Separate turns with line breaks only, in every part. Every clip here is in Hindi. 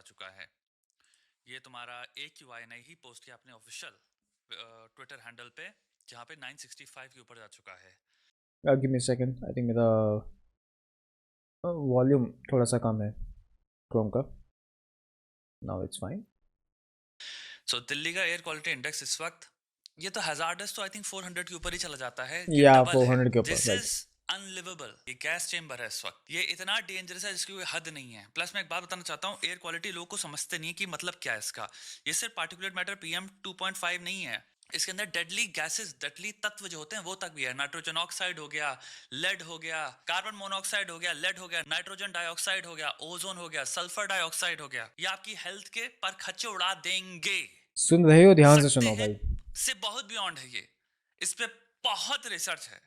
जा चुका है। ये तुम्हारा AQI ने ही पोस्ट किया अपने ऑफिशियल ट्विटर हैंडल पे, जहाँ पे 965 के ऊपर जा चुका है।
Give me a second, I think मेरा वॉल्यूम थोड़ा सा कम है क्रोम का। Now it's fine.
So Delhi का एयर क्वालिटी इंडेक्स इस वक्त, ये तो हजार्डस तो आई थिंक 400 के ऊपर ही चला जाता है, ये
या
डबल है।
400 के ऊपर,
दिस
राइट।
इज अनलिवेबल। ये गैस चेंबर है इस वक्त, ये इतना डेंजरस है जिसकी कोई हद नहीं है। प्लस मैं एक बात बताना चाहता हूँ, एयर क्वालिटी लोगों को समझते नहीं कि मतलब क्या है इसका। ये सिर्फ पार्टिकुलेट मैटर PM 2.5 नहीं है, इसके अंदर डेडली गैसेस, डेडली तत्व जो होते हैं वो तक भी है। नाइट्रोजन ऑक्साइड हो गया, लेड हो गया, कार्बन मोनोऑक्साइड हो गया, लेड हो गया, नाइट्रोजन डाइऑक्साइड हो गया, ओजोन हो गया, सल्फर डाइऑक्साइड हो गया। ये आपकी हेल्थ के पर खच्चे उड़ा देंगे।
सुन रहे हो? ध्यान से
सकते
सुनो
हैं
भाई।
से बहुत बियॉन्ड है ये। इस पे बहुत रिसर्च है।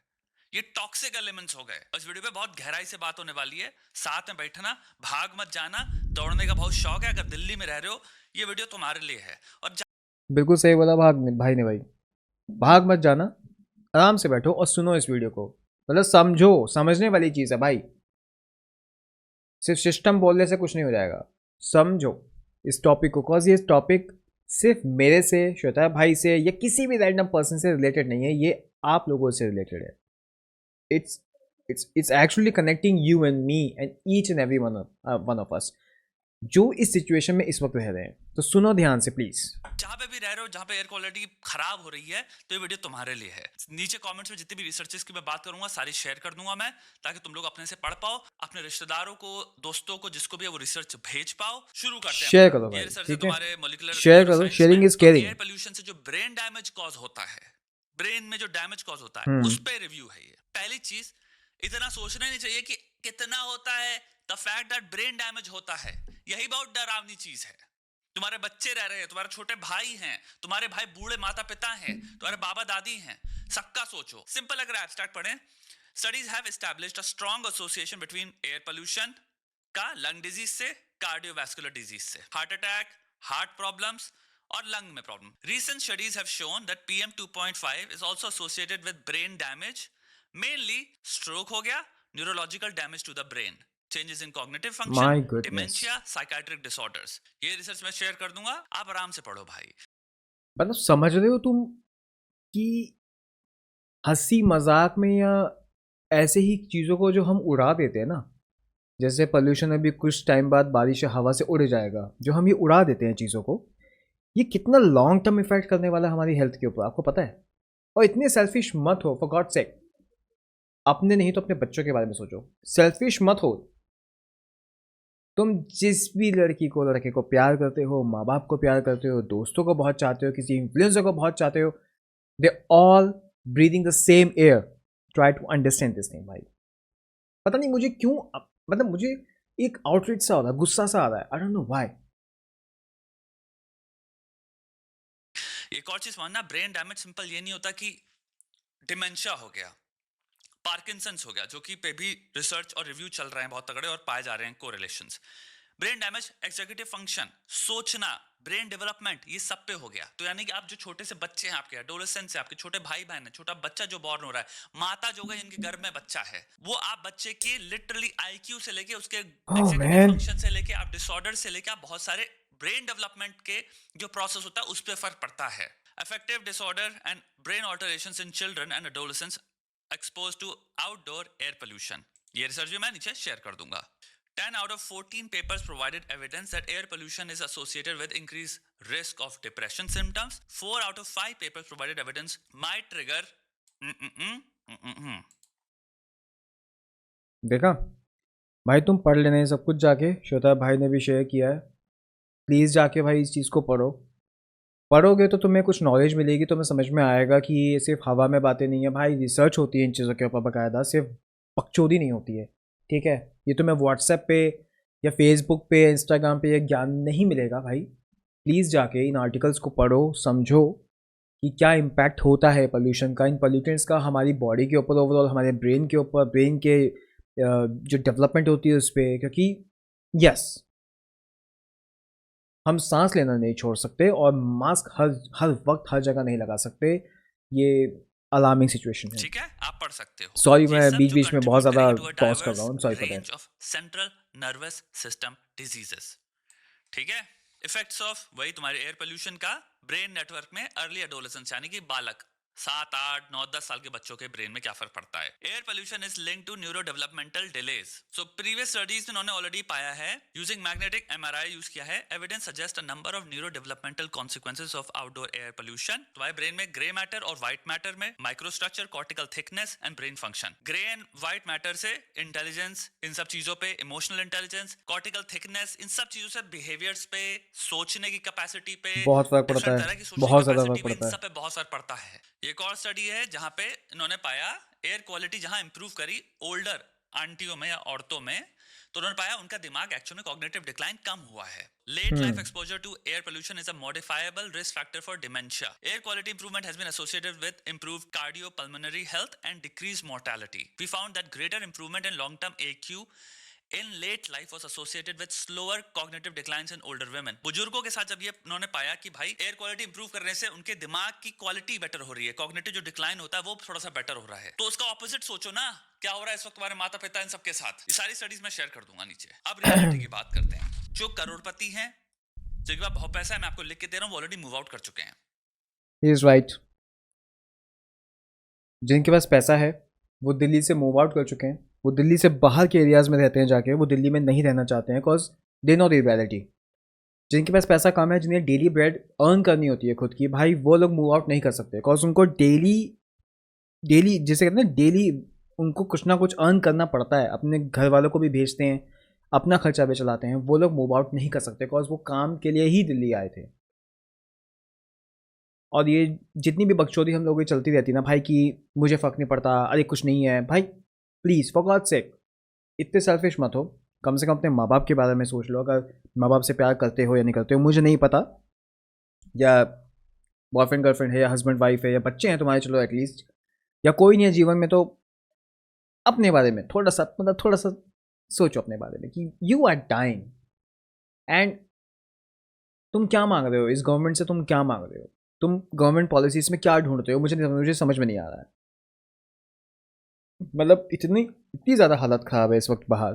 ये टॉक्सिक एलिमेंट्स हो गए। इस वीडियो पे बहुत गहराई से बात होने वाली है। साथ में बैठना, भाग मत जाना। दौड़ने का बहुत शौक है, अगर दिल्ली में रह रहे हो ये वीडियो तुम्हारे लिए है। और
बिल्कुल सही बोला भाई ने भाई। भाग मत जाना, आराम से बैठो और सुनो इस वीडियो को। मतलब समझो, समझने वाली चीज़ है भाई। सिर्फ सिस्टम बोलने से कुछ नहीं हो जाएगा। समझो इस टॉपिक को, कॉज ये टॉपिक सिर्फ मेरे से, श्वेता भाई से या किसी भी रैंडम पर्सन से रिलेटेड नहीं है, ये आप लोगों से रिलेटेड है। it's it's actually connecting you and me and each and every one of us जो इस सिचुएशन में इस वक्त रह रहे हैं। तो सुनो ध्यान से प्लीज।
जहां पे भी रह रहे हो, जहां पे एयर क्वालिटी खराब हो रही है, तो ये वीडियो तुम्हारे लिए है। नीचे कमेंट्स में जितनी भी रिसर्चेस की मैं बात करूंगा सारी शेयर कर दूंगा मैं, ताकि तुम लोग अपने से पढ़ पाओ, अपने रिश्तेदारों को, दोस्तों को, जिसको भी है वो रिसर्च भेज पाओ। शुरू करते हैं
शेयर
अपना।
करो
ये
भाई,
रिसर्च है
ठीक है?
तुम्हारे मॉलिक्यूलर
शेयर करो,
न्यूरोसाइंस में।
शेयरिंग इज
तो
केयरिंग।
एयर पोल्यूशन से जो ब्रेन डैमेज कॉज होता है, ब्रेन में जो डैमेज कॉज होता है,
हम्म।
उस पर रिव्यू है ये। पहली चीज, इतना सोचना नहीं चाहिए कि कितना होता है। The fact that brain damage होता है, यही बहुत डरावनी चीज है। तुम्हारे बच्चे रह रहे हैं, तुम्हारे छोटे भाई हैं, तुम्हारे भाई बूढ़े माता पिता हैं, तुम्हारे बाबा दादी हैं, सबका सोचो। सिंपल अगर एब्स्ट्रैक्ट पढ़ें, studies have established a strong association between air pollution का लंग डिजीज से, कार्डियोवैस्कुलर डिजीज से, हार्ट अटैक, हार्ट प्रॉब्लम्स और लंग में problem. Recent studies have shown that PM 2.5 is also associated with brain damage, mainly stroke हो गया, neurological damage to the brain, changes in cognitive function,
my goodness.
dementia, psychiatric disorders। ये रिसर्च मैं शेयर कर दूंगा, आप आराम से पढ़ो भाई।
मतलब समझ रहे हो तुम कि हंसी मजाक में या ऐसे ही चीज़ों को जो हम उड़ा देते हैं ना, जैसे पोल्यूशन अभी कुछ टाइम बाद बारिश या हवा से उड़ जाएगा, जो हम ये उड़ा देते हैं चीज़ों को, ये कितना लॉन्ग टर्म इफेक्ट करने वाला है हमारी हेल्थ के ऊपर, आपको पता है? और इतने सेल्फिश मत हो, फॉर गॉड सेक। अपने नहीं तो अपने बच्चों के बारे में सोचो। सेल्फिश मत हो। तुम जिस भी लड़की को, लड़के को प्यार करते हो, माँ बाप को प्यार करते हो, दोस्तों को बहुत चाहते हो, किसी इन्फ्लुएंसर को बहुत चाहते हो, they all breathing the same air. Try to understand this thing भाई। पता नहीं मुझे क्यों, मतलब मुझे एक आउटरीच सा हो रहा है, गुस्सा सा आ रहा है। I don't know why.
एक और चीज मानना, ब्रेन डैमेज सिंपल ये नहीं होता कि डिमेंशिया हो गया, पार्किंसंस हो गया, जो कि पे भी रिसर्च और रिव्यू चल रहे हैं बहुत तगड़े और पाए जा रहे हैं correlations. Brain damage, executive function, सोचना, ब्रेन डेवलपमेंट, ये सब पे हो गया। तो यानी कि आप जो छोटे से बच्चे हैं, आपके एडोलेसेंस है, आपके छोटे भाई बहन है, छोटा बच्चा जो बॉर्न हो रहा है, माता जो गई जिनके घर में बच्चा है, वो आप बच्चे के लिटरली IQ से लेके उसके
ओह
एग्जीक्यूटिव
मैन।
फंक्शन से लेके आप डिसऑर्डर से लेके आप बहुत सारे ब्रेन डेवलपमेंट के जो प्रोसेस होता है उस पर फर्क पड़ता है। Affective disorder and brain alterations in children and adolescents exposed to outdoor air pollution। ये रिसर्च भी मैं नीचे शेयर कर दूंगा। 10 out of 14 papers provided evidence that air pollution is associated with increased risk of depression symptoms. 4 out of 5 papers provided evidence might trigger
देखा भाई, तुम पढ़ लेने सब कुछ जाके, श्वेता भाई ने भी शेयर किया है। प्लीज़ जाके भाई इस चीज़ को पढ़ो। पढ़ोगे तो तुम्हें कुछ नॉलेज मिलेगी, तुम्हें समझ में आएगा कि ये सिर्फ हवा में बातें नहीं है भाई, रिसर्च होती है इन चीज़ों के ऊपर बाकायदा, सिर्फ बकचोदी नहीं होती है। ठीक है? ये तुम्हें व्हाट्सएप पे या फेसबुक पे, इंस्टाग्राम पे ये ज्ञान नहीं मिलेगा भाई। प्लीज़ जाके इन आर्टिकल्स को पढ़ो, समझो कि क्या इम्पैक्ट होता है पोल्यूशन का, इन पोल्यूटेंट्स का हमारी बॉडी के ऊपर, ओवरऑल हमारे ब्रेन के ऊपर, ब्रेन के जो डेवलपमेंट होती है उस पर। क्योंकि यस, हम सांस लेना नहीं छोड़ सकते और मास्क हर हर वक्त हर जगह नहीं लगा सकते। ये अलार्मिंग सिचुएशन है।
ठीक है, आप पढ़ सकते हो।
सॉरी,
ये
मैं
सब
बीच
जो
बीच में बहुत
कंट्रीब्यूट
ज़्यादा
करेंगे टू अ
पॉज कर रहा
डाइवर्स
हूँ, sorry for that.
Range of central nervous system diseases. ठीक है। इफेक्ट्स ऑफ वही तुम्हारे एयर पोल्यूशन का ब्रेन नेटवर्क में अर्ली एडोलेसेंस यानी कि बालक 7, 8, 9, 10 साल के बच्चों के ब्रेन में क्या फर्क पड़ता है। Air pollution is linked to neuro developmental delays. So previous studies में उन्होंने ऑलरेडी पाया है, यूजिंग मैग्नेटिक एमआरआई यूज किया है, evidence suggest a number of neuro developmental consequences of outdoor air pollution. तुम्हारे ब्रेन में ग्रे मैटर और व्हाइट मैटर में microstructure, cortical thickness and brain function. Grey and white matter से इंटेलिजेंस, इन सब चीजों पे, इमोशनल इंटेलिजेंस, कॉर्टिकल थिकनेस, इन सब चीजों से बिहेवियर्स पे, सोचने की कैपेसिटी पे,
बहुत फर्क पड़ता
different
है,
तरह की सोचने
बहुत
की
ज़्यादा
capacity
फर्क
पे,
पड़ता
इन
है।
सब पे बहुत फर्क पड़ता है। एक और स्टडी है जहां पे इन्होंने पाया एयर क्वालिटी जहां इंप्रूव करी ओल्डर आंटियों में या औरतों में, तो उन्होंने पाया उनका दिमाग एक्चुअली में कॉग्निटिव डिक्लाइन कम हुआ है। Late life exposure to air pollution is a modifiable risk factor for dementia. Air quality improvement has been associated with improved cardiopulmonary health and decrease mortality. We found that greater improvement in long term AQ in late life was associated with slower cognitive declines in older women। बुजुर्गों के साथ जब ये उन्होंने पाया कि भाई एयर क्वालिटी इंप्रूव करने से उनके दिमाग की क्वालिटी बेटर हो रही है, कॉग्निटिव जो डिक्लाइन होता है वो थोड़ा सा बेटर हो रहा है, तो उसका ऑपोजिट सोचो ना क्या हो रहा है इस वक्त तुम्हारे माता पिता इन सबके साथ। ये सारी स्टडीज मैं शेयर कर दूंगा नीचे। अब रियलिटी की बात करते हैं। जो करोड़पति हैं, जिनके पास बहुत पैसा है, मैं आपको लिख के दे रहा हूँ, वो ऑलरेडी मूव आउट कर चुके हैं।
He is right। जिनके पास पैसा है वो दिल्ली से मूव आउट कर चुके हैं, वो दिल्ली से बाहर के एरियाज़ में रहते हैं जाके, वो दिल्ली में नहीं रहना चाहते हैं because they know the reality. जिनके पास पैसा कम है, जिन्हें डेली ब्रेड अर्न करनी होती है खुद की, भाई वो लोग मूव आउट नहीं कर सकते बिकॉज उनको डेली जिसे कहते हैं ना, डेली उनको कुछ ना कुछ अर्न करना पड़ता है, अपने घर वालों को भी भेजते हैं, अपना खर्चा भी चलाते हैं। वो लोग मूव आउट नहीं कर सकते बिकॉज वो काम के लिए ही दिल्ली आए थे। और ये जितनी भी बकचोदी हम लोगों की चलती रहती है ना भाई कि मुझे फ़र्क नहीं पड़ता, अरे कुछ नहीं है, भाई प्लीज़ फॉर गॉड सेक इतने सेल्फिश मत हो। कम से कम अपने माँ बाप के बारे में सोच लो। अगर माँ बाप से प्यार करते हो या नहीं करते हो मुझे नहीं पता, या बॉयफ्रेंड गर्लफ्रेंड है या हस्बैंड वाइफ है या बच्चे हैं तुम्हारे, चलो एटलीस्ट, या कोई नहीं है जीवन में, तो अपने बारे में थोड़ा सा सोचो अपने बारे में कि यू आर डाइंग एंड तुम क्या मांग रहे हो इस गवर्नमेंट से, तुम क्या मांग रहे हो, तुम गवर्नमेंट पॉलिसीज़ में क्या ढूंढते हो, मुझे समझ में नहीं आ रहा है। मतलब इतनी ज़्यादा हालत ख़राब है इस वक्त बाहर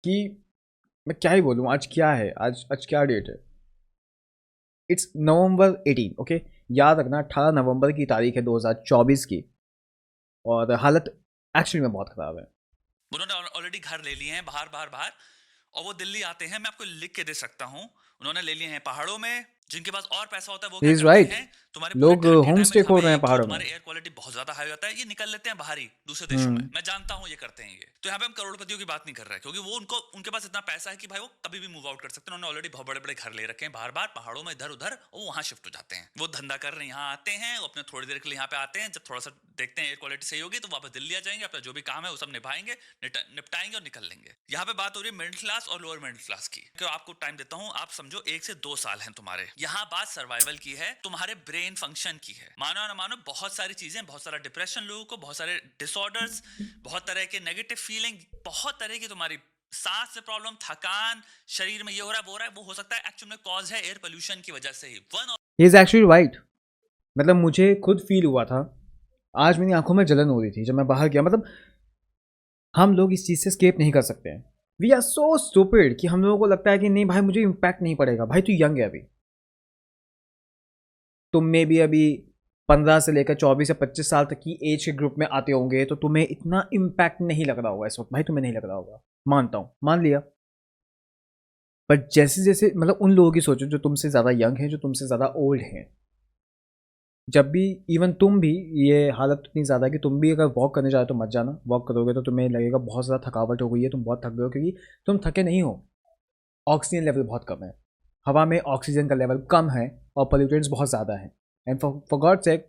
कि मैं क्या ही बोलूँ। आज क्या है, आज क्या डेट है? It's November 18, okay. याद रखना 18 नवंबर की तारीख है 2024 की, और हालत एक्चुअली में बहुत ख़राब है।
उन्होंने ऑलरेडी घर ले लिए हैं बाहर, और वो दिल्ली आते हैं। मैं आपको लिख के दे सकता हूँ, उन्होंने ले लिए हैं पहाड़ों में। जिनके पास और पैसा होता है वो क्या
He's
करते
right।
हैं, तुम्हारे
लोग
पूरे घर के
होम
time
स्टे
में
खोल
जहाँ
रहे हैं
पे
पहाड़ों में।
तुम्हारे एयर क्वालिटी बहुत ज्यादा हाई होता है, ये निकल लेते हैं बाहर ही दूसरे देशों में। मैं जानता हूँ ये करते हैं ये। तो यहाँ पे हम करोड़पतियों की बात नहीं कर रहे हैं, क्योंकि वो उनके पास इतना पैसा है कि भाई वो कभी भी मूव आउट कर सकते हैं। उन्होंने ऑलरेडी बहुत बड़े बड़े घर ले रखे हैं बाहर पहाड़ों में, इधर उधर, वो वहाँ शिफ्ट हो जाते हैं। वो धंधा कर रहे हैं, यहाँ आते हैं, वो अपने थोड़ी देर के लिए यहाँ पे आते हैं, जब थोड़ा सा देखते हैं एयर क्वालिटी सही होगी तो वापस दिल्ली आ जाएंगे, अपना जो भी काम है वो सब निभाएंगे, निपटाएंगे और निकल लेंगे। यहाँ पे बात हो रही है मिडिल क्लास और लोअर मिडिल क्लास की। क्यों आपको टाइम देता हूँ, आप समझो 1 से 2 साल हैं तुम्हारे। यहाँ बात सर्वाइवल की है, तुम्हारे ब्रेन फंक्शन की है। मानो ना मानो बहुत सारी चीजें, बहुत सारा डिप्रेशन लोगों को, बहुत सारे डिसऑर्डर्स, बहुत तरह के नेगेटिव फीलिंग, बहुत तरह की तुम्हारी सांस से प्रॉब्लम, थकान, शरीर में ये हो रहा है वो हो रहा है, वो हो सकता है एक्चुअली में कॉज है एयर पोल्यूशन की वजह से ही।
He is actually right. मतलब मुझे खुद फील हुआ था, आज मेरी आंखों में जलन हो रही थी जब मैं बाहर गया। मतलब हम लोग इस चीज़ से स्केप नहीं कर सकते हैं। वी आर सो स्टूपिड कि हम लोगों को लगता है कि नहीं भाई मुझे इम्पैक्ट नहीं पड़ेगा। भाई तू यंग है अभी, तुम में भी अभी 15 से लेकर 24 या 25 साल तक की एज के ग्रुप में आते होंगे, तो तुम्हें इतना इम्पैक्ट नहीं लग रहा होगा इस वक्त। भाई तुम्हें नहीं लग रहा होगा, मानता हूँ, मान लिया। बट जैसे जैसे मतलब उन लोगों की सोचो जो तुमसे ज़्यादा यंग हैं, जो तुमसे ज़्यादा ओल्ड हैं, जब भी इवन तुम भी, ये हालत इतनी ज़्यादा है कि तुम भी अगर वॉक करने जाओ तो मत जाना। वॉक करोगे तो तुम्हें लगेगा बहुत ज़्यादा थकावट हो गई है, तुम बहुत थक गए हो, क्योंकि तुम थके नहीं हो। ऑक्सीजन लेवल बहुत कम है, हवा में ऑक्सीजन का लेवल कम है और पोल्यूटेंट्स बहुत ज़्यादा हैं। And for God sake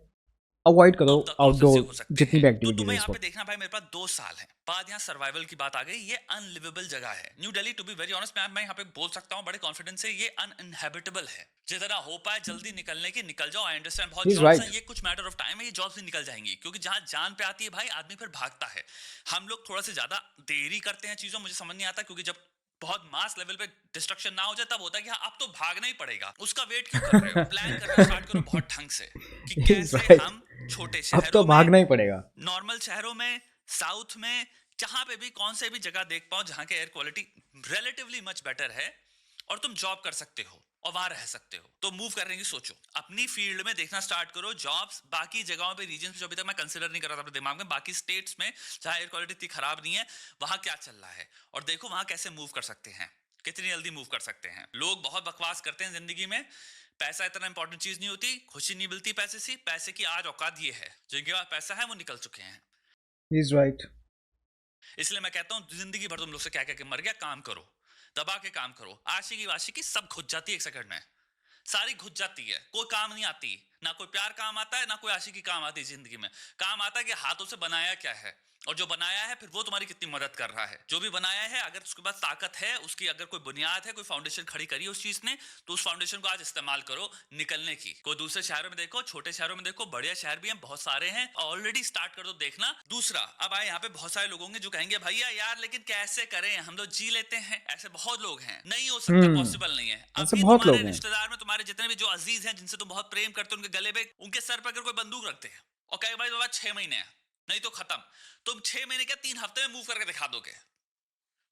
avoid करो आउटडोर जितनी भी एक्टिविटी है।
तुम्हें यहाँ पे देखना भाई, मेरे पास 2 साल है बाद यहाँ सर्वाइवल की बात आ गई। ये अनलिवेबल जगह है New Delhi, to be very honest. मैं यहाँ पे बोल सकता हूँ बड़े कॉन्फिडेंस से, ये अनइनहेबिटेबल है। जितना हो पाए जल्दी निकलने की निकल जाओ। आई अंडरस्टैंड बहुत जॉब्स हैं, ये कुछ मैटर ऑफ टाइम है, ये जॉब्स भी निकल जाएंगी, क्योंकि जहाँ जान पे आती है भाई आदमी फिर भागता है। हम लोग थोड़ा से ज्यादा देरी करते हैं चीजों, मुझे समझ नहीं आता, क्योंकि जब बहुत मास लेवल पे डिस्ट्रक्शन ना हो जाए तब होता है कि हाँ अब तो भागना ही पड़ेगा। उसका वेट क्यों कर रहे हो? प्लान करना स्टार्ट करो बहुत ढंग से कि कैसे हम छोटे शहरों,
अब तो भागना ही पड़ेगा,
नॉर्मल शहरों में, साउथ में, जहां पे भी कौन से भी जगह देख पाओ जहां के air quality relatively much better है, और तुम जॉब कर सकते हो और वहां रह सकते हो, तो मूव करने की सोचो। अपनी फील्ड में देखना स्टार्ट करो जॉब्स। बाकी जगहों पे, रीजन जो अभी तक मैं कंसिडर नहीं कर रहा था अपने दिमाग में, बाकी स्टेट्स में जहां एयर क्वालिटी इतनी खराब नहीं है, वहां क्या चल रहा है, और देखो वहां कैसे मूव कर सकते हैं, कितनी जल्दी मूव कर सकते हैं। लोग बहुत बकवास करते हैं जिंदगी में, पैसा इतना इंपॉर्टेंट चीज नहीं होती, खुशी नहीं मिलती पैसे से। पैसे की आज औकात ये है, जिनके पास पैसा है वो निकल चुके हैं।
Is right.
इसलिए मैं कहता हूं जिंदगी भर तुम लोग से क्या क्या मर गया, काम करो, दबा के काम करो। आशिकी वाशिकी सब घुस जाती है एक सेकंड में, सारी घुस जाती है, कोई काम नहीं आती। ना कोई प्यार काम आता है, ना कोई आशिकी काम आती है जिंदगी में। काम आता है कि हाथों से बनाया क्या है, और जो बनाया है फिर वो तुम्हारी कितनी मदद कर रहा है। जो भी बनाया है, अगर उसके पास ताकत है, उसकी अगर कोई बुनियाद है, कोई फाउंडेशन खड़ी करी है उस चीज ने, तो उस फाउंडेशन को आज इस्तेमाल करो निकलने की। कोई दूसरे शहरों में देखो, छोटे शहरों में देखो, बढ़िया शहर भी हैं, बहुत सारे हैं, ऑलरेडी स्टार्ट कर दो देखना। दूसरा, अब आए यहाँ पे बहुत सारे लोग होंगे जो कहेंगे भैया यार लेकिन कैसे करें, हम लोग जी लेते हैं। ऐसे बहुत लोग हैं, नहीं हो सकता, पॉसिबल नहीं है।
ऐसे
अभी
बहुत
तुम्हारे
लोग हैं।
रिश्तेदार में तुम्हारे जितने भी जो अजीज हैं, जिनसे तुम बहुत प्रेम करते हो, उनके गले पे, उनके सर पर अगर कोई बंदूक रखते हैं और कहे भाई बाबा 6 महीने हैं, नहीं तो खत्म, तुम 6 महीने क्या 3 हफ्ते में मूव करके दिखा दोगे।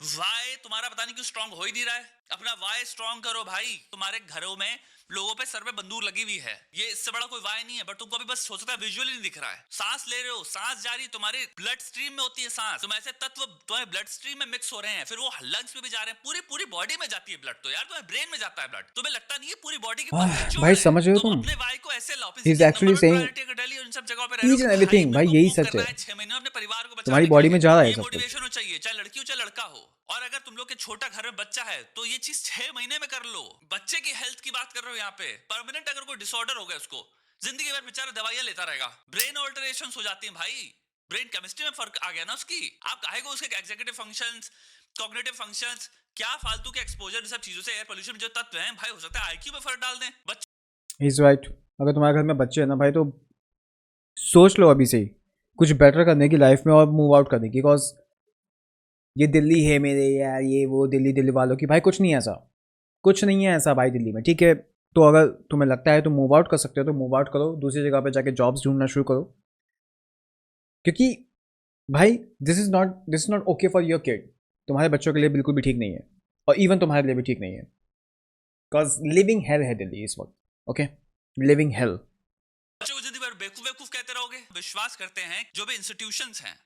वाई तुम्हारा पता नहीं क्यों स्ट्रांग हो ही नहीं रहा है। अपना वाई स्ट्रांग करो भाई। तुम्हारे घरों में लोगों पे सर पे बंदूक लगी हुई है, ये इससे बड़ा कोई वाई नहीं है, बट तुमको अभी बस हो सकता है विजुअली नहीं दिख रहा है। सांस ले रहे हो, सांस जा रही है, तुम्हारे ब्लड स्ट्रीम में होती है सांस, तुम ऐसे तत्व तुम्हारे ब्लड स्ट्रीम में मिक्स हो रहे हैं, फिर वो लंग्स में भी जा रहे हैं, पूरी पूरी बॉडी में जाती है ब्लड। तो यार तुम्हारे ब्रेन में जाता है ब्लड, तुम्हें लगता नहीं है पूरी बॉडी की बहुत निचोड़
भाई
है।
समझ रहे हो
तुम
तुम?
अपने वाई को ऐसे लाओ,
he is actually saying
Delhi और इन सब जगहों पे रह रहे
ईच
हो
एंड
कि भाई
एवरीथिंग। भाई
मेरे को
यही
मूव
सच
करना
है।
है 6 महीने में अपने परिवार को
तुम्हारी
बचाने के
बॉडी
लिए।
में जा रहा है
ये
सब कुछ।
मोटिवेशन हो चाहिए, चाहे लड़की हो चाहे लड़का हो। और अगर तुम लोग के छोटा घर में बच्चा है तो ये चीज 6 महीने में कर लो। बच्चे की हेल्थ की बात कर रहे हो यहाँ पे। परमानेंट अगर कोई डिसऑर्डर हो गया उसको, जिंदगी भर बेचारा दवाइयां लेता रहेगा, ब्रेन ऑल्टरेशंस हो जाती हैं भाई, ब्रेन केमिस्ट्री में फर्क आ गया ना उसकी। आप काहे को उसके एग्जीक्यूटिव फंक्शंस, कॉग्निटिव फंक्शंस, क्या फालतू के एक्सपोजर सब चीजों से, एयर पोल्यूशन में जो तत्व हैं भाई, हो सकता है आईक्यू में फर्क डाल दें बच्चे।
Is right. अगर तुम्हारे घर में बच्चे हैं ना भाई, तो सोच लो अभी से ही कुछ बेटर करने की लाइफ में और मूव आउट करने की। बिकॉज ये दिल्ली है मेरे यार, ये वो दिल्ली दिल्ली वालों की, भाई कुछ नहीं है ऐसा, कुछ नहीं है ऐसा भाई दिल्ली में। ठीक है, तो अगर तुम्हें लगता है तो मूव आउट कर सकते हो तो मूव आउट करो, दूसरी जगह पे जाके जॉब्स ढूंढना शुरू करो। क्योंकि भाई this is not okay for your kid. तुम्हारे बच्चों के लिए बिल्कुल भी ठीक नहीं है, और इवन तुम्हारे लिए भी ठीक नहीं है। बिकॉज लिविंग हेल है दिल्ली इस वक्त। Okay, living hello.
बच्चों को जिंदगी भर बेवकूफ बेवकूफ कहते रहोगे। विश्वास करते हैं जो भी इंस्टीट्यूशंस हैं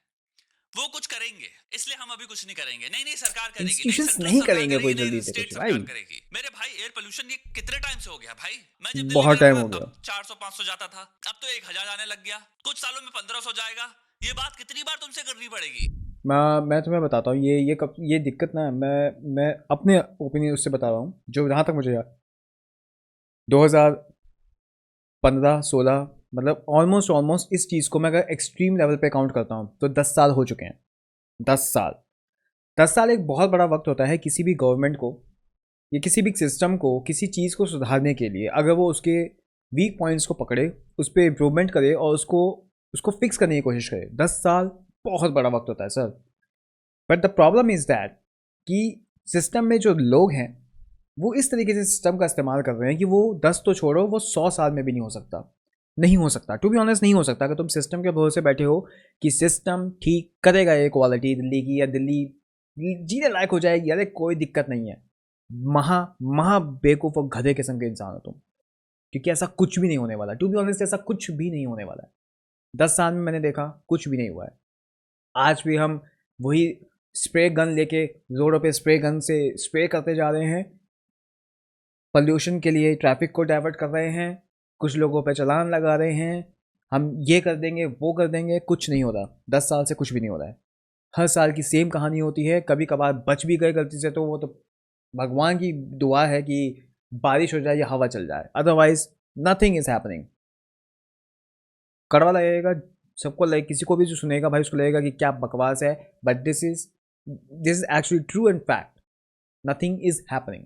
वो कुछ करेंगे, इसलिए हम अभी कुछ नहीं करेंगे। नहीं नहीं सरकार करेगी, नहीं
इंस्टीट्यूशंस
सेंट्रल
नहीं
सरकार
करेंगे कोई
करेगी,
जल्दी
नहीं
से
स्टेट
कुछ
सरकार
भाई।
करेगी। मेरे भाई एयर पोल्यूशन ये कितने टाइम से हो गया भाई। मैं जब दिल्ली
बहुत
में
टाइम
रहता
हो
था,
गया।
तब 400-500 जाता था, अब तो 1000 आने लग गया, कुछ सालों में 1500 जाएगा। ये बात कितनी बार तुमसे करनी पड़ेगी।
मैं तुम्हें बताता हूँ, ये दिक्कत ना, मैं अपने ओपिनियन उससे बता रहा हूँ जो जहाँ तक मुझे याद, 2015-16, मतलब ऑलमोस्ट इस चीज़ को मैं अगर एक्सट्रीम लेवल पे काउंट करता हूँ तो 10 साल हो चुके हैं। 10 साल एक बहुत बड़ा वक्त होता है किसी भी गवर्नमेंट को या किसी भी सिस्टम को किसी चीज़ को सुधारने के लिए। अगर वो उसके वीक पॉइंट्स को पकड़े, उस पर इम्प्रूवमेंट करे और उसको फिक्स करने की कोशिश करे, 10 साल बहुत बड़ा वक्त होता है sir. But the problem is that कि सिस्टम में जो लोग हैं वो इस तरीके से सिस्टम का इस्तेमाल कर रहे हैं कि वो 10 तो छोड़ो, वो 100 साल में भी नहीं हो सकता। नहीं हो सकता, टू बी ऑनेस्ट नहीं हो सकता। अगर तुम सिस्टम के भरोसे बैठे हो कि सिस्टम ठीक करेगा ये क्वालिटी दिल्ली की, या दिल्ली जीने लायक हो जाएगी, अरे कोई दिक्कत नहीं है। महा बेवकूफ़ और गधे किस्म के इंसान हो तुम, क्योंकि ऐसा कुछ भी नहीं होने वाला। टू बी ऑनेस्ट ऐसा कुछ भी नहीं होने वाला है। 10 साल में मैंने देखा कुछ भी नहीं हुआ है। आज भी हम वही स्प्रे गन लेके रोडों पे स्प्रे गन से स्प्रे करते जा रहे हैं, पोल्यूशन के लिए ट्रैफिक को डाइवर्ट कर रहे हैं, कुछ लोगों पे चालान लगा रहे हैं, हम ये कर देंगे वो कर देंगे, कुछ नहीं हो रहा। 10 साल से कुछ भी नहीं हो रहा है। हर साल की सेम कहानी होती है। कभी कभार बच भी गए गलती से तो वो तो भगवान की दुआ है कि बारिश हो जाए या हवा चल जाए, अदरवाइज नथिंग इज हैपनिंग। कड़वा लगेगा सबको, लाइक किसी को भी जो सुनेगा भाई उसको लगेगा कि क्या बकवास है, but this is actually true and fact. Nothing is happening.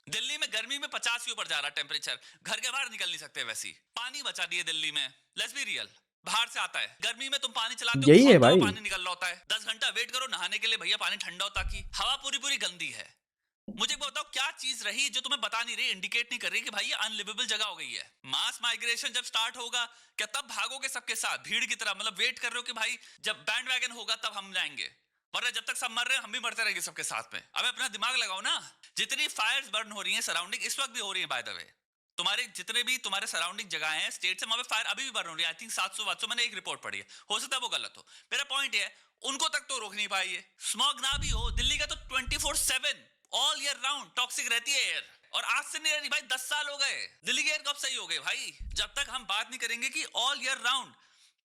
Delhi में गर्मी में 50 के ऊपर जा रहा टेम्परेचर, घर के बाहर निकल नहीं सकते। वैसी पानी बचा दिए दिल्ली में, लेट्स बी रियल, बाहर से आता है। गर्मी में तुम पानी चलाते हो,
यही है भाई।
पानी निकल रहा होता है, 10 घंटा वेट करो नहाने के लिए, भैया पानी ठंडा हो, ताकि हवा पूरी गंदी है। मुझे बताओ क्या चीज रही जो तुम्हें बता नहीं रही, इंडिकेट नहीं कर रही कि भाई ये अनलिवेबल जगह हो गई है। मास माइग्रेशन जब स्टार्ट होगा, क्या तब भागोगे सबके साथ भीड़ की तरह, मतलब वेट कर रहे हो कि भाई जब बैंड वैगन होगा तब हम जाएंगे? वरना जब तक सब मर रहे हैं हम भी मरते रहेंगे सबके साथ में। अब अपना दिमाग लगाओ ना, जितनी फायर्स बर्न हो रही हैं सराउंडिंग, इस वक्त भी हो रही है बाय द वे, तुम्हारे जितने भी तुम्हारे सराउंडिंग जगह हैं स्टेट से, वहां पे फायर अभी भी बर्न हो रही है। आई थिंक 700 मैंने एक रिपोर्ट पढ़ी है, हो सकता है वो गलत हो। मेरा पॉइंट ये है, उनको तक तो रोक नहीं पाई है। स्मॉग ना भी हो, दिल्ली का तो 24/7 ऑल ईयर राउंड टॉक्सिक रहती है एयर, और आज से नहीं रही भाई, 10 साल हो गए। दिल्ली की एयर कब सही हो गई भाई? जब तक हम बात नहीं करेंगे कि ऑल ईयर राउंड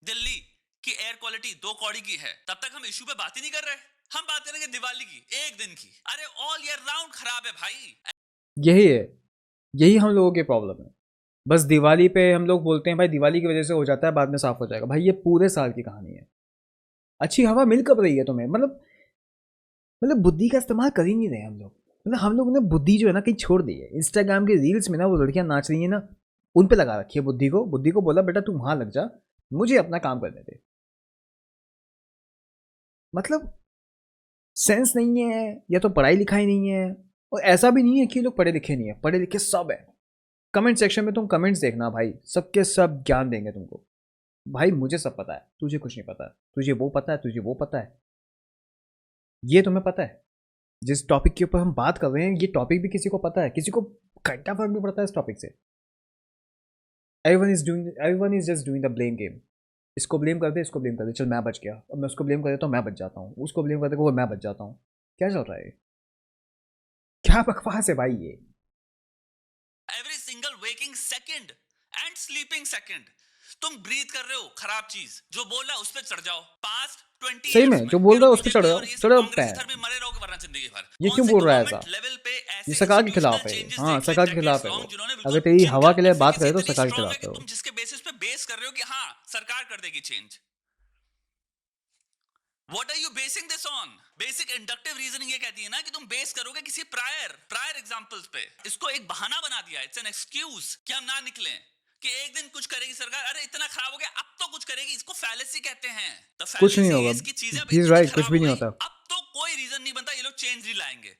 दिल्ली की एयर क्वालिटी 2 कौड़ी की है, तब तक हम इशू पे बात ही नहीं कर रहे। हम बात करेंगे दिवाली की, एक दिन की। अरे ऑल ईयर राउंड खराब है भाई।
यही है, यही हम लोगों की प्रॉब्लम है। बस दिवाली पे हम लोग बोलते हैं भाई दिवाली की वजह से हो जाता है, बाद में साफ हो जाएगा। भाई ये पूरे साल की कहानी है। अच्छी हवा मिल कब रही है तुम्हें? मतलब बुद्धि का इस्तेमाल कर ही नहीं रहे हम लोग। मतलब हम लोग ने बुद्धि जो है ना कहीं छोड़ दी है। इंस्टाग्राम के रील्स में ना वो लड़कियां नाच रही है ना, उन पे लगा रखी है बुद्धि को बोला बेटा तू वहां लग जा, मुझे अपना काम करने दे। मतलब सेंस नहीं है, या तो पढ़ाई लिखाई नहीं है। और ऐसा भी नहीं है कि लोग पढ़े लिखे नहीं है, पढ़े लिखे सब है। कमेंट सेक्शन में तुम कमेंट्स देखना भाई, सबके सब ज्ञान देंगे तुमको। भाई मुझे सब पता है, तुझे कुछ नहीं पता, तुझे वो पता है, तुझे वो पता है, ये तुम्हें पता है। जिस टॉपिक के ऊपर हम बात कर रहे हैं ये टॉपिक भी किसी को पता है, किसी को घंटा फर्क नहीं पड़ता है इस टॉपिक से। Everyone is just doing the blame game. इसको ब्लेम कर दे, इसको ब्लेम कर दे, चल मैं बच गया, अब मैं उसको ब्लेम कर देता हूँ, मैं बच जाता हूँ, उसको ब्लेम कर देगा वो मैं बच जाता हूँ। क्या चल रहा है? क्या बकवास है भाई ये?
Every single waking second and sleeping second तुम ब्रीथ कर रहे हो खराब चीज। जो बोल रहा है उस पर चढ़ जाओ। पास्ट 20
सही
years
में जो बोल रहा है उस पर चढ़ जाओ, चढ़ो पे।
कांग्रेस इधर भी मरे रहोगे वरना जिंदगी भर।
ये
कौन
क्यों
से
बोल रहा है ऐसा?
गवर्नमेंट लेवल पे
ये
ऐसे
सरकार के
इंस्टीट्यूशनल
खिलाफ है।
चेंजेस
हाँ
देख ले
सरकार के
decades
खिलाफ है
long,
वो।
जिन्होंने
अगर
बिल्कुल
तेरी हवा
जिनका
के लिए बात करे
efficacy
तो
इतनी
सरकार के
strong है
खिलाफ
कि
है वो।
तुम जिसके बेसिस पे बेस कर रहे हो कि हाँ सरकार कर देगी change. What are you basing this on? Basic inductive reasoning ये कहती है ना कि तुम बेस करोगे किसी प्रायर एग्जांपल्स पे। इसको एक बहाना बना दिया, इट्स एन एक्सक्यूज कि हम ना निकलें, कि एक दिन कुछ करेगी सरकार, अरे इतना खराब हो गया अब तो कुछ करेगी। इसको फैलेसी कहते हैं। द
कुछ नहीं
फैलेसी
होगा,
इज की चीजें अब
ही इज
इतनी
राइट, कुछ
खराब
भी
हो
नहीं
गई,
होता।
अब तो कोई रीजन नहीं बनता ये लोग चेंज नहीं लाएंगे।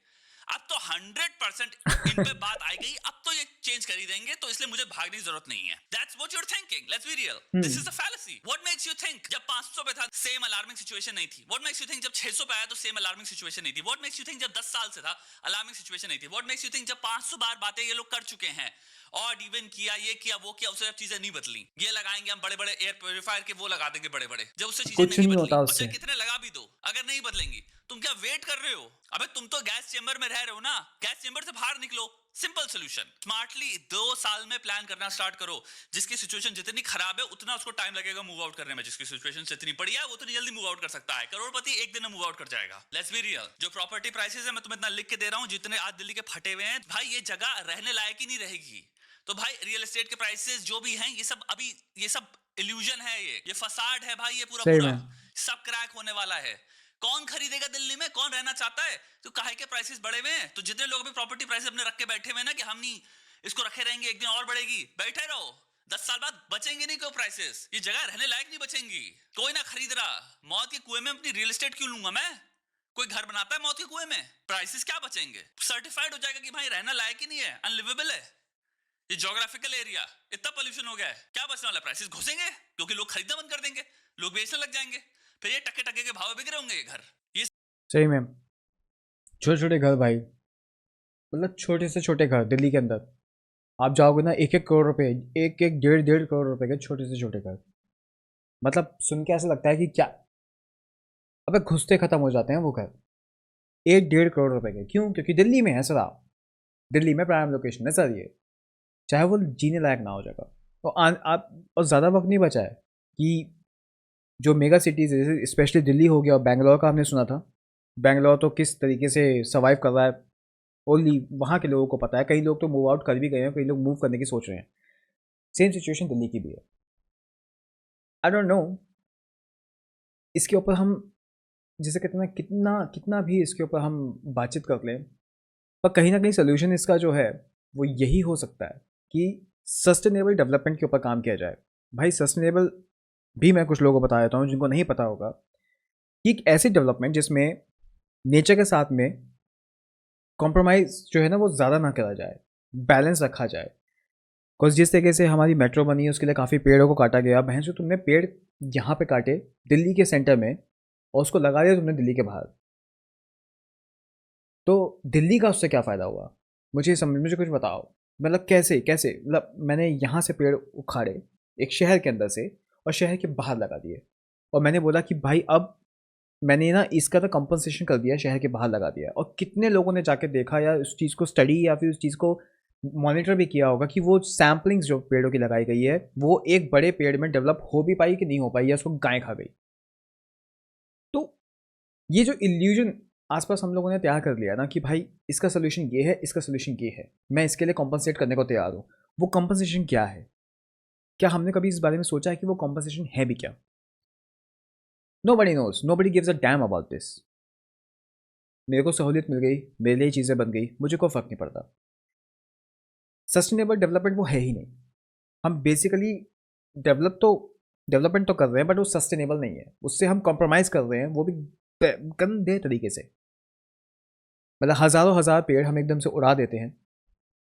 अब तो 100% इन पे बात आई गई, अब तो ये चेंज कर ही देंगे, तो इसलिए मुझे भागने की जरूरत नहीं है। That's what you are thinking, let's be real, this is the fallacy. What makes you think जब 500 पे था सेम अलार्मिंग सिचुएशन नहीं थी? व्हाट मेक्स यू थिंक जब 600 पे आया तो सेम अलार्मिंग सिचुएशन नहीं थी? व्हाट मेक्स यू थिंक जब 10 साल से था अलार्मिंग सिचुएशन नहीं थी? व्हाट मेक्स यू थिंक जब 500 बार बातें ये लोग कर चुके हैं, और इवन किया, ये किया, वो किया, उससे जब चीजें नहीं बदली, ये लगाएंगे हम बड़े बड़े एयर प्योरीफायर के, वो लगा देंगे बड़े बड़े, जब उससे चीजें
कुछ
नहीं
नहीं
बदली,
होता
और
उससे।
चाहे कितने लगा भी दो, अगर नहीं बदलेंगी, तुम क्या वेट कर रहे हो? अबे तुम तो गैस चेंबर में रह रहे हो ना, गैस चेंबर से बाहर निकलो। सिंपल सोल्यूशन, स्मार्टली 2 साल में प्लान करना स्टार्ट करो। जिसकी सिचुएशन जितनी खराब है उतना उसको टाइम लगेगा मूव आउट करने में, जिसकी सिचुएशन जितनी बढ़िया है वो उतनी जल्दी मूव आउट कर सकता है। करोड़पति एक दिन में मूव आउट कर जाएगा। लेट्स बी रियल, जो प्रॉपर्टी प्राइसेस है मैं तुम्हें इतना लिख के दे रहा हूं, जितने आज दिल्ली के फटे हुए हैं भाई, ये जगह रहने लायक ही नहीं रहेगी। तो भाई रियल एस्टेट के प्राइसेस जो भी हैं ये सब अभी, ये सब इल्यूजन है, ये फसाड है भाई, ये पूरा
सही
पूरा
में
सब क्रैक होने वाला है। कौन खरीदेगा दिल्ली में? कौन रहना चाहता है? तो काहे के प्राइसेस बढ़े हुए हैं? तो जितने लोग भी प्रॉपर्टी प्राइसेस अपने रख के बैठे हुए हैं ना कि हम नहीं इसको रखे रहेंगे, एक दिन और बढ़ेगी, बैठे रहो। 10 साल बाद बचेंगे नहीं कोई प्राइसेस, ये जगह रहने लायक नहीं बचेंगी, कोई ना खरीद रहा। मौत के कुएं में अपनी रियल एस्टेट क्यों लूंगा मैं? कोई घर बनाता है मौत के कुएं में? प्राइसेस क्या बचेंगे? सर्टिफाइड हो जाएगा कि भाई रहना लायक ही नहीं है, अनलिवेबल है ये ज्योग्राफिकल एरिया, इतना पोल्यूशन हो गया है, क्या बचने वाला? प्राइसेस घुसेंगे क्योंकि लोग खरीदना बंद कर देंगे, लोग बेचने लग जाएंगे, फिर ये टके टके के भाव बिक रहे होंगे ये घर। ये
सही में छोटे छोटे घर भाई, मतलब छोटे से छोटे घर दिल्ली के अंदर आप जाओगे ना, 1-1 करोड़ रुपए, 1-1 1.5 करोड़ रुपए के छोटे से छोटे घर। मतलब सुन के ऐसा लगता है कि क्या, अबे घुसते खत्म हो जाते हैं वो घर। 1-1.5 करोड़ रुपए के क्यों? क्योंकि दिल्ली में है सर, आप दिल्ली में प्राइम लोकेशन है सर ये, चाहे वो जीने लायक ना हो जाएगा। तो आप और ज़्यादा वक्त नहीं बचा है कि जो मेगा सिटीज़ है जैसे स्पेशली दिल्ली हो गया और बैंगलोर का हमने सुना था, बैंगलोर तो किस तरीके से सर्वाइव कर रहा है ओनली वहाँ के लोगों को पता है। कई लोग तो मूव आउट कर भी गए हैं, कई लोग मूव करने की सोच रहे हैं। सेम सिचुएशन दिल्ली की भी है। आई डोंट नो इसके ऊपर हम जैसे कितना कितना कितना भी इसके ऊपर हम बातचीत कर लें, पर कहीं ना कहीं सोल्यूशन इसका जो है वो यही हो सकता है कि सस्टेनेबल डेवलपमेंट के ऊपर काम किया जाए। भाई सस्टेनेबल भी मैं कुछ लोगों को बता देता हूँ जिनको नहीं पता होगा, कि एक ऐसी डेवलपमेंट जिसमें नेचर के साथ में कॉम्प्रोमाइज़ जो है ना वो ज़्यादा ना करा जाए, बैलेंस रखा जाए। बिकॉज जिस तरीके से हमारी मेट्रो बनी है उसके लिए काफ़ी पेड़ों को काटा गया। बहन जो तुमने पेड़ यहाँ पे काटे दिल्ली के सेंटर में, और उसको लगा दिया तुमने दिल्ली के बाहर, तो दिल्ली का उससे क्या फ़ायदा हुआ? मुझे कुछ बताओ। मतलब कैसे कैसे, मतलब मैंने यहाँ से पेड़ उखाड़े एक शहर के अंदर से और शहर के बाहर लगा दिए, और मैंने बोला कि भाई अब मैंने ना इसका तो कंपनसेशन कर दिया, शहर के बाहर लगा दिया। और कितने लोगों ने जाके देखा या उस चीज़ को स्टडी या फिर उस चीज़ को मॉनिटर भी किया होगा कि वो सैम्पलिंग्स जो पेड़ों की लगाई गई है वो एक बड़े पेड़ में डेवलप हो भी पाई कि नहीं हो पाई, या उसको गाय खा गई। तो ये जो इल्यूजन आसपास हम लोगों ने तैयार कर लिया ना कि भाई इसका सोल्यूशन ये है, इसका सोल्यूशन ये है, मैं इसके लिए कॉम्पनसेट करने को तैयार हूँ। वो कॉम्पनसेशन क्या है? क्या हमने कभी इस बारे में सोचा है कि वो कॉम्पनसेशन है भी क्या? Nobody knows, nobody gives a damn about this. मेरे को सहूलियत मिल गई, मेरे लिए चीज़ें बन गई, मुझे कोई फ़र्क नहीं पड़ता। सस्टेनेबल डेवलपमेंट वो है ही नहीं। हम बेसिकली डेवलप तो डेवलपमेंट तो कर रहे हैं बट वो सस्टेनेबल नहीं है, उससे हम कॉम्प्रोमाइज़ कर रहे हैं, वो भी गंदे तरीके से। मतलब हज़ारों हज़ार पेड़ हम एकदम से उड़ा देते हैं,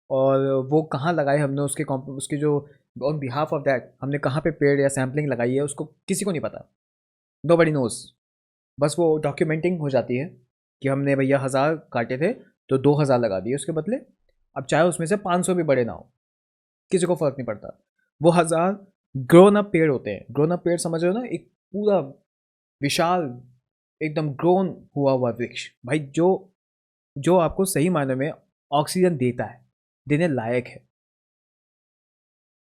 और वो कहाँ लगाए हमने उसके जो ऑन बिहाफ ऑफ दैट हमने कहाँ पे पेड़ या सैम्पलिंग लगाई है उसको किसी को नहीं पता। नो बडी नोज। बस वो डॉक्यूमेंटिंग हो जाती है कि हमने भैया 1000 काटे थे तो 2000 लगा दिए उसके बदले। अब चाहे उसमें से 500 भी बड़े ना हो, किसी को फ़र्क नहीं पड़ता। वो 1000 ग्रोन अप पेड़ होते हैं। ग्रोन अप पेड़ समझ रहे हो ना, एक पूरा विशाल एकदम ग्रोन हुआ हुआ वृक्ष भाई, जो जो आपको सही मायने में ऑक्सीजन देता है, देने लायक है।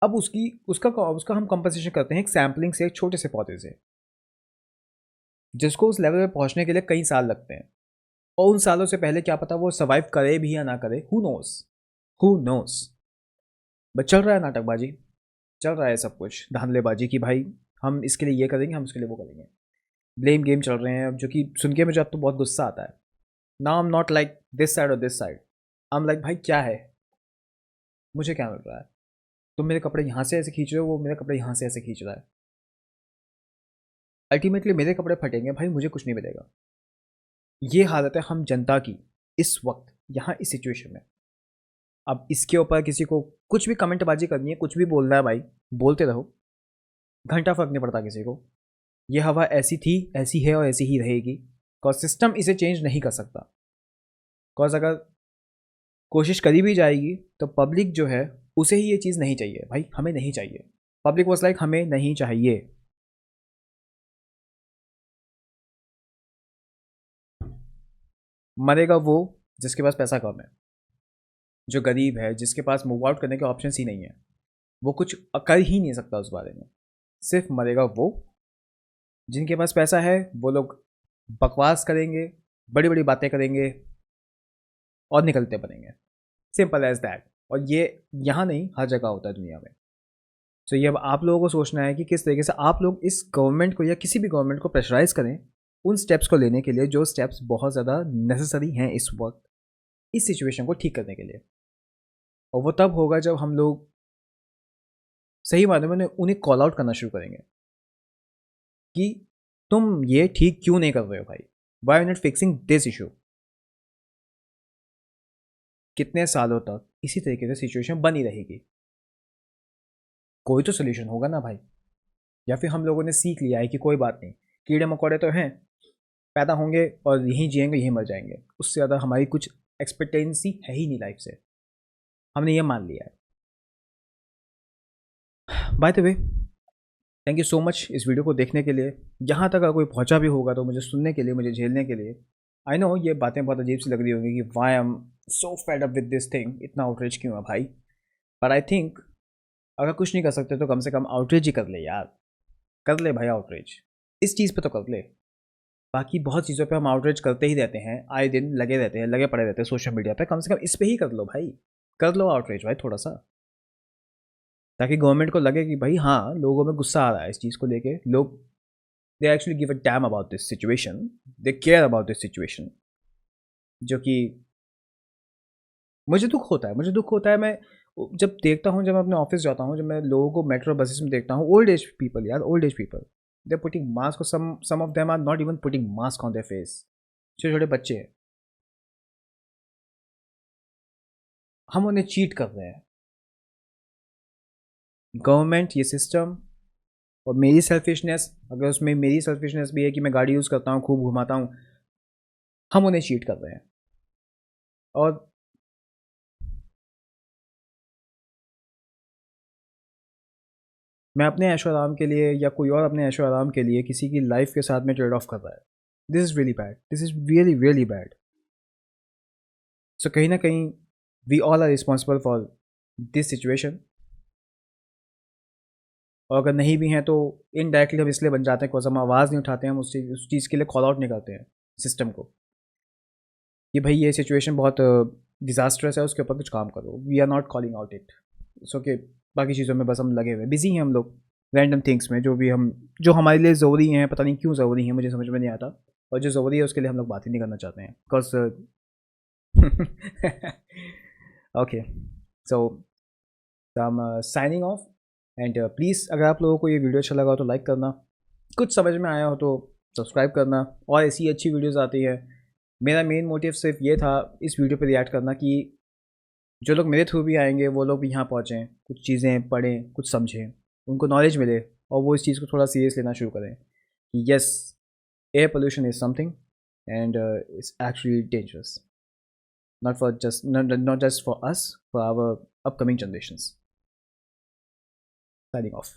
अब उसका हम कंपनसेशन करते हैं एक सैम्पलिंग से, एक छोटे से पौधे से, जिसको उस लेवल पे पहुंचने के लिए कई साल लगते हैं। और उन सालों से पहले क्या पता वो सर्वाइव करे भी या ना करे, हु नोस, हु नोस। बस चल रहा है नाटकबाजी, चल रहा है सब कुछ धांधलेबाजी कि भाई हम इसके लिए ये करेंगे, हम इसके लिए वो करेंगे। ब्लेम गेम चल रहे हैं, जो कि सुन के मुझे अब तो बहुत गुस्सा आता है। Now I am not like this side और this side, I am like भाई क्या है, मुझे क्या मिल रहा है? तुम मेरे कपड़े यहाँ से ऐसे खींच रहे हो, वो मेरे कपड़े यहाँ से ऐसे खींच रहा है। अल्टीमेटली मेरे कपड़े फटेंगे भाई, मुझे कुछ नहीं मिलेगा। ये हालत है हम जनता की इस वक्त यहाँ इस सिचुएशन में। अब इसके ऊपर किसी को कुछ भी कमेंटबाजी करनी है, कुछ भी बोलना है भाई, बोलते रहो, घंटा फर्क नहीं पड़ता किसी को। ये हवा ऐसी थी, ऐसी है और ऐसी ही रहेगी। कॉज सिस्टम इसे चेंज नहीं कर सकता। कॉज अगर कोशिश करी भी जाएगी तो पब्लिक जो है उसे ही ये चीज़ नहीं चाहिए भाई, हमें नहीं चाहिए। पब्लिक वॉज लाइक हमें नहीं चाहिए। मरेगा वो जिसके पास पैसा कम है, जो गरीब है, जिसके पास मूव आउट करने के ऑप्शन ही नहीं है, वो कुछ कर ही नहीं सकता उस बारे में। सिर्फ मरेगा वो जिनके पास पैसा है। वो लोग बकवास करेंगे, बड़ी बड़ी बातें करेंगे और निकलते बनेंगे। Simple as that. और ये यहाँ नहीं, हर जगह होता है दुनिया में। तो ये अब आप लोगों को सोचना है कि किस तरीके से आप लोग इस गवर्नमेंट को या किसी भी गवर्नमेंट को प्रेशराइज करें उन स्टेप्स को लेने के लिए जो स्टेप्स बहुत ज़्यादा नेसेसरी हैं इस वक्त, इस सिचुएशन को ठीक करने के लिए। और वो तब होगा जब हम लोग सही मायने में उन्हें कॉल आउट करना शुरू करेंगे कि तुम ये ठीक क्यों नहीं कर रहे हो भाई, why are not fixing this issue. कितने सालों तक इसी तरीके से सिचुएशन बनी रहेगी? कोई तो सोल्यूशन होगा ना भाई। या फिर हम लोगों ने सीख लिया है कि कोई बात नहीं, कीड़े मकोड़े तो हैं, पैदा होंगे और यहीं जिएंगे यहीं मर जाएंगे, उससे ज़्यादा हमारी कुछ एक्सपेक्टेंसी है ही नहीं लाइफ से, हमने ये मान लिया है। By the way, thank you so much इस वीडियो को देखने के लिए। यहाँ तक अगर कोई पहुँचा भी होगा तो मुझे सुनने के लिए, मुझे झेलने के लिए। आई नो ये बातें बहुत अजीब सी लग रही होंगी कि why am so fed up with this thing, इतना आउटरीच क्यों है भाई। पर आई थिंक अगर कुछ नहीं कर सकते तो कम से कम आउटरीच ही कर ले यार, कर ले भाई आउटरीच, इस चीज़ पे तो कर ले। बाकी बहुत चीज़ों पे हम आउटरीच करते ही रहते हैं, आए दिन लगे रहते हैं, लगे पड़े रहते हैं सोशल मीडिया पे, कम से कम इस पे ही कर लो भाई, कर लो आउटरीच भाई थोड़ा सा, ताकि गवर्नमेंट को लगे कि भाई हाँ लोगों में गुस्सा आ रहा है इस चीज़ को लेके, लोग they actually give a damn about this situation, they care about this situation. जो कि मुझे दुख होता है। मैं जब देखता हूँ, जब मैं अपने ऑफिस जाता हूँ, जब मैं लोगों को मेट्रो बसेस में देखता हूँ, ओल्ड एज पीपल यार, old age people, they are putting mask, some of them are not even putting mask on their face. छोटे छोटे बच्चे हैं, हम उन्हें चीट कर रहे हैं। गवर्नमेंट, ये सिस्टम और मेरी सेल्फिशनेस, अगर उसमें मेरी सेल्फिशनेस भी है कि मैं गाड़ी यूज़ करता हूँ, खूब घुमाता हूँ, हम उन्हें चीट कर रहे हैं। और मैं अपने ऐशो आराम के लिए या कोई और अपने ऐशो आराम के लिए किसी की लाइफ के साथ में ट्रेड ऑफ कर रहा है। This is really bad, this is really really bad. So कहीं ना कहीं we all are responsible for this situation. और अगर नहीं भी हैं तो इनडायरेक्टली हम इसलिए बन जाते हैं बिकॉज हम आवाज़ नहीं उठाते हैं, हम उस चीज़ के लिए कॉल आउट नहीं करते हैं सिस्टम को कि भाई ये सिचुएशन बहुत डिज़ास्ट्रस है, उसके ऊपर कुछ काम करो। We are not calling out it. So कि बाकी चीज़ों में बस हम लगे हुए बिजी हैं हम लोग, रैंडम थिंग्स में जो हमारे लिए ज़रूरी हैं, पता नहीं क्यों ज़रूरी हैं, मुझे समझ में नहीं आता। और जो ज़रूरी है उसके लिए हम लोग बात ही नहीं करना चाहते हैं because okay, so I am signing off. And please अगर आप लोगों को ये वीडियो अच्छा लगा हो तो लाइक करना, कुछ समझ में आया हो तो सब्सक्राइब करना, और ऐसी अच्छी वीडियोज़ आती है। मेरा मेन मोटिव सिर्फ ये था इस वीडियो पे रिएक्ट करना कि जो लोग मेरे थ्रू भी आएंगे वो लोग भी यहाँ पहुँचें, कुछ चीज़ें पढ़ें, कुछ समझें, उनको नॉलेज मिले और वो इस चीज़ को थोड़ा सीरियस लेना शुरू करें कि yes, air pollution is something and it's actually dangerous, not just for us, for our upcoming generations. Signing off.